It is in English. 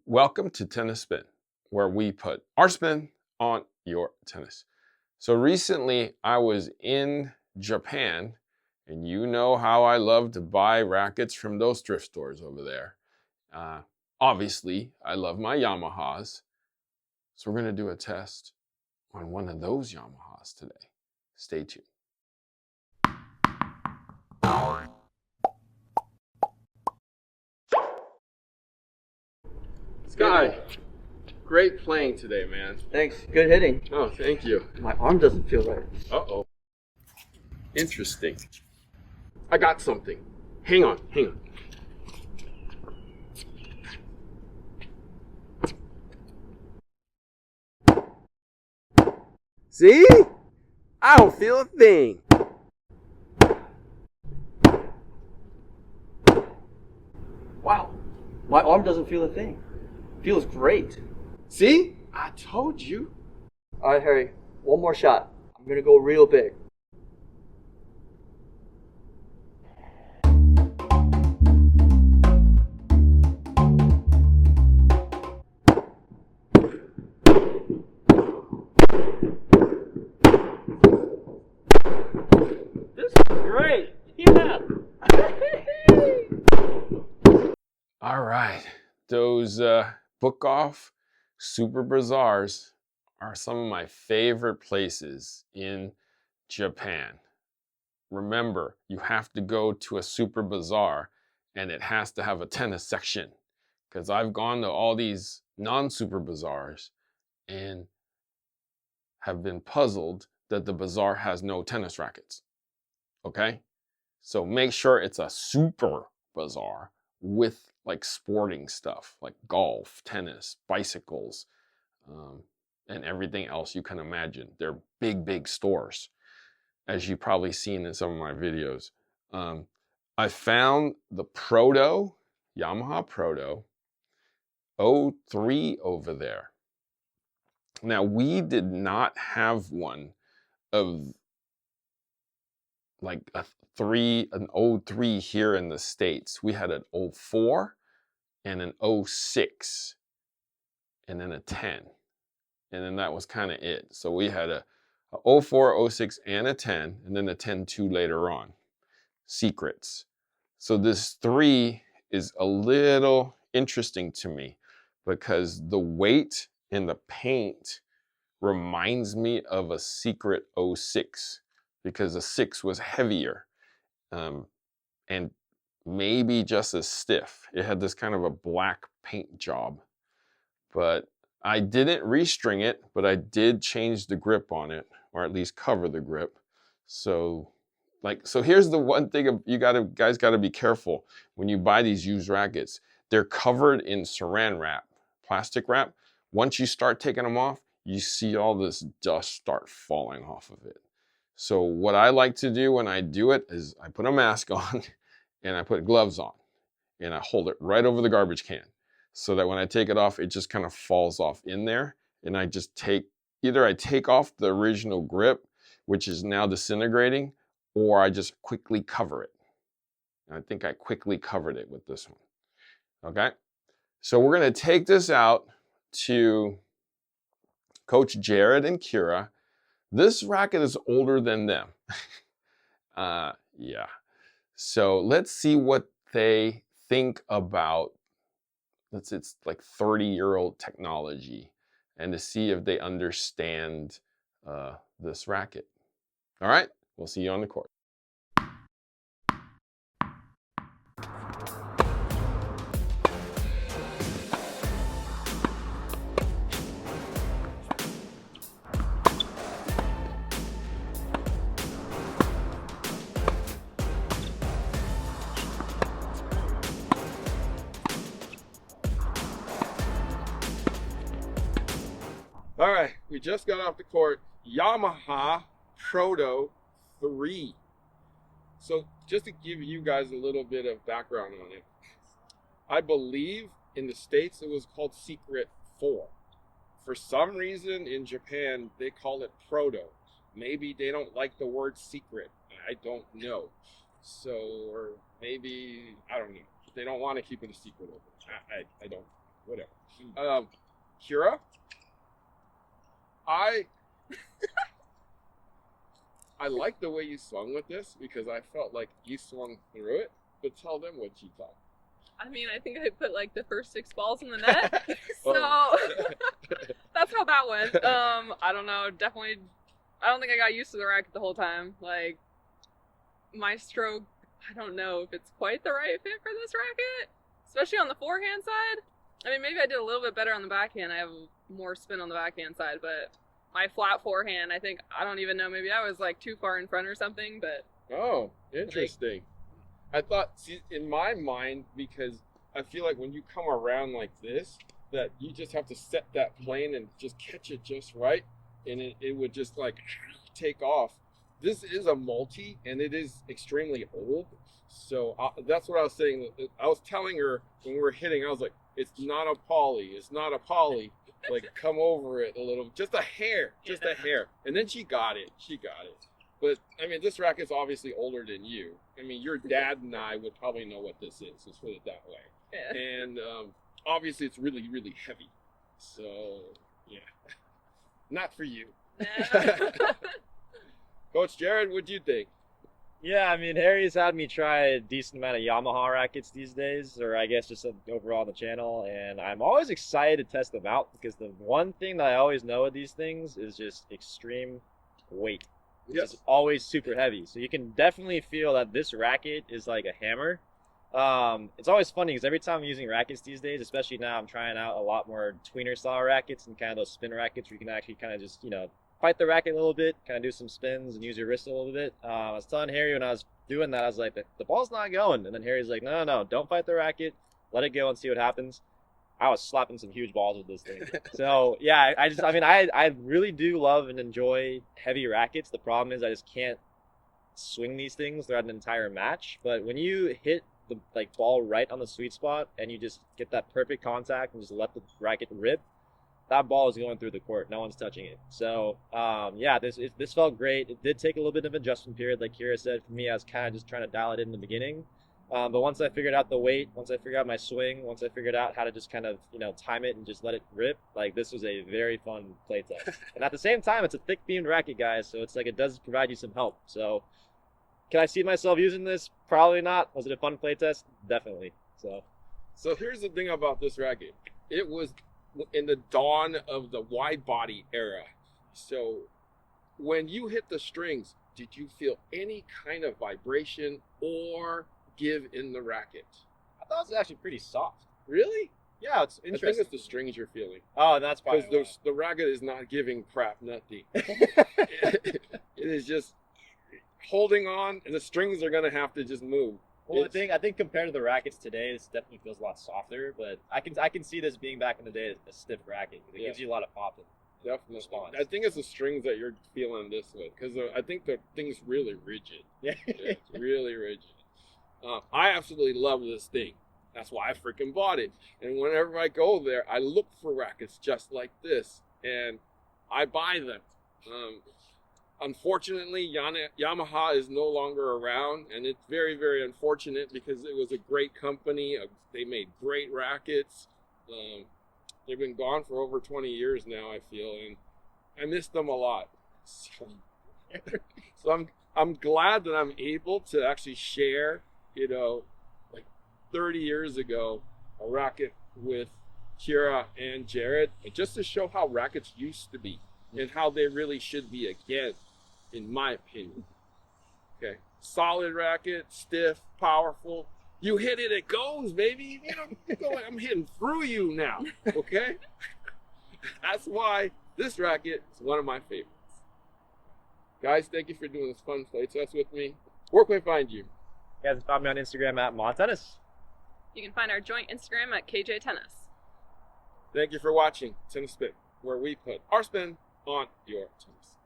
Welcome to Tennis Spin, where we put our spin on your tennis. So recently I was in Japan, and you know how I love to buy rackets from those thrift stores over there. Obviously, I love my Yamahas, so we're going to do a test on one of those Yamahas today. Stay tuned. Sky, great playing today, man. Thanks. Good hitting. Oh, thank you. My arm doesn't feel right. Uh-oh. Interesting. I got something. Hang on. See? I don't feel a thing. Wow. My arm doesn't feel a thing. Feels great. See? I told you. All right, Harry. One more shot. I'm going to go real big. This is great. Yeah. All right. Those book off super bazaars are some of my favorite places in Japan. Remember, you have to go to a super bazaar and it has to have a tennis section, because I've gone to all these non-super bazaars and have been puzzled that the bazaar has no tennis rackets. Okay? So make sure it's a super bazaar with like sporting stuff like golf, tennis, bicycles, and everything else you can imagine. They're big stores, as you've probably seen in some of my videos. I found the Proto, Yamaha Proto 03 over there. Now, we did not have one of like an 03 here in the States. We had an 04 and an 06 and then a 10. And then that was kind of it. So we had a 04, 06, and a 10, and then a 10-2 later on. Secrets. So this 3 is a little interesting to me because the weight and the paint reminds me of a Secret 06 because the 6 was heavier and maybe just as stiff. It had this kind of a black paint job, but I didn't restring it, but I did change the grip on it, or at least cover the grip. So here's the one thing guys gotta be careful when you buy these used rackets. They're covered in saran wrap, plastic wrap. Once you start taking them off, you see all this dust start falling off of it. So what I like to do when I do it is I put a mask on and I put gloves on and I hold it right over the garbage can, so that when I take it off, it just kind of falls off in there. And I just either I take off the original grip, which is now disintegrating, or I just quickly cover it. And I think I quickly covered it with this one. Okay? So we're going to take this out to Coach Jerod and Kira. This racket is older than them. Yeah. So let's see what they think about, it's like 30-year-old technology, and to see if they understand this racket. All right, we'll see you on the court. All right, we just got off the court. Yamaha Proto 3. So just to give you guys a little bit of background on it, I believe in the States it was called Secret 4. For some reason in Japan, they call it Proto. Maybe they don't like the word secret. I don't know. So, or maybe, I don't know. They don't want to keep it a secret over. I don't, whatever. Kira, I like the way you swung with this because I felt like you swung through it. But tell them what you thought. I mean, I think I put like the first 6 balls in the net, so Oh. that's how that went. I don't know. Definitely, I don't think I got used to the racket the whole time. Like my stroke, I don't know if it's quite the right fit for this racket, especially on the forehand side. I mean, maybe I did a little bit better on the backhand. I have more spin on the backhand side, but my flat forehand, I don't even know. Maybe I was like too far in front or something, but. Oh, interesting. I thought, see, in my mind, because I feel like when you come around like this, that you just have to set that plane and just catch it just right, and it would just like take off. This is a multi, and it is extremely old. So that's what I was saying. I was telling her when we were hitting, I was like, it's not a poly. It's not a poly. Like, come over it a little. Just a hair. Just a hair. And then she got it. She got it. But, I mean, this racket's obviously older than you. I mean, your dad and I would probably know what this is. Let's put it that way. Yeah. And obviously it's really, really heavy. So, yeah. Not for you. Coach Jerod, what'd you think? Yeah, I mean, Harry's had me try a decent amount of Yamaha rackets these days, or I guess just overall on the channel, and I'm always excited to test them out because the one thing that I always know of these things is just extreme weight. Yes. It's always super heavy, so you can definitely feel that this racket is like a hammer. It's always funny because every time I'm using rackets these days, especially now, I'm trying out a lot more tweener style rackets and kind of those spin rackets where you can actually kind of just, fight the racket a little bit, kind of do some spins and use your wrist a little bit. I was telling Harry when I was doing that, I was like, the ball's not going. And then Harry's like, no, don't fight the racket. Let it go and see what happens. I was slapping some huge balls with this thing. So, yeah, I really do love and enjoy heavy rackets. The problem is I just can't swing these things throughout an entire match. But when you hit the ball right on the sweet spot and you just get that perfect contact and just let the racket rip, that ball is going through the court. No one's touching it. So, this felt great. It did take a little bit of an adjustment period, like Kira said. For me, I was kind of just trying to dial it in the beginning. But once I figured out the weight, once I figured out my swing, once I figured out how to just kind of, time it and just let it rip, this was a very fun play test. And at the same time, it's a thick beamed racket, guys. So it's it does provide you some help. So can I see myself using this? Probably not. Was it a fun play test? Definitely. So here's the thing about this racket. It was in the dawn of the wide body era. So when you hit the strings, did you feel any kind of vibration or give in the racket? I thought it was actually pretty soft. Really? Yeah, it's interesting. I think it's the strings you're feeling. Oh, that's probably because the racket is not giving crap nothing. It is just holding on, and the strings are gonna have to just move. Well, I think compared to the rackets today, this definitely feels a lot softer. But I can see this being back in the day a stiff racket. It gives you a lot of pop. Definitely. Response. I think it's the strings that you're feeling this with, because I think the thing's really rigid. Yeah, it's really rigid. I absolutely love this thing. That's why I freaking bought it. And whenever I go there, I look for rackets just like this, and I buy them. Unfortunately, Yamaha is no longer around, and it's very, very unfortunate because it was a great company. They made great rackets. They've been gone for over 20 years now, I feel, and I miss them a lot. So I'm glad that I'm able to actually share, 30 years ago, a racket with Kira and Jerod, just to show how rackets used to be and how they really should be again, in my opinion. Okay, solid racket, stiff, powerful. You hit it, it goes, baby. I'm hitting through you now, okay? That's why this racket is one of my favorites. Guys, thank you for doing this fun play test with me. Where can we find you? You guys can find me on Instagram at Yamaha Tennis. You can find our joint Instagram at KJ Tennis. Thank you for watching Tennis Spin, where we put our spin on your tennis.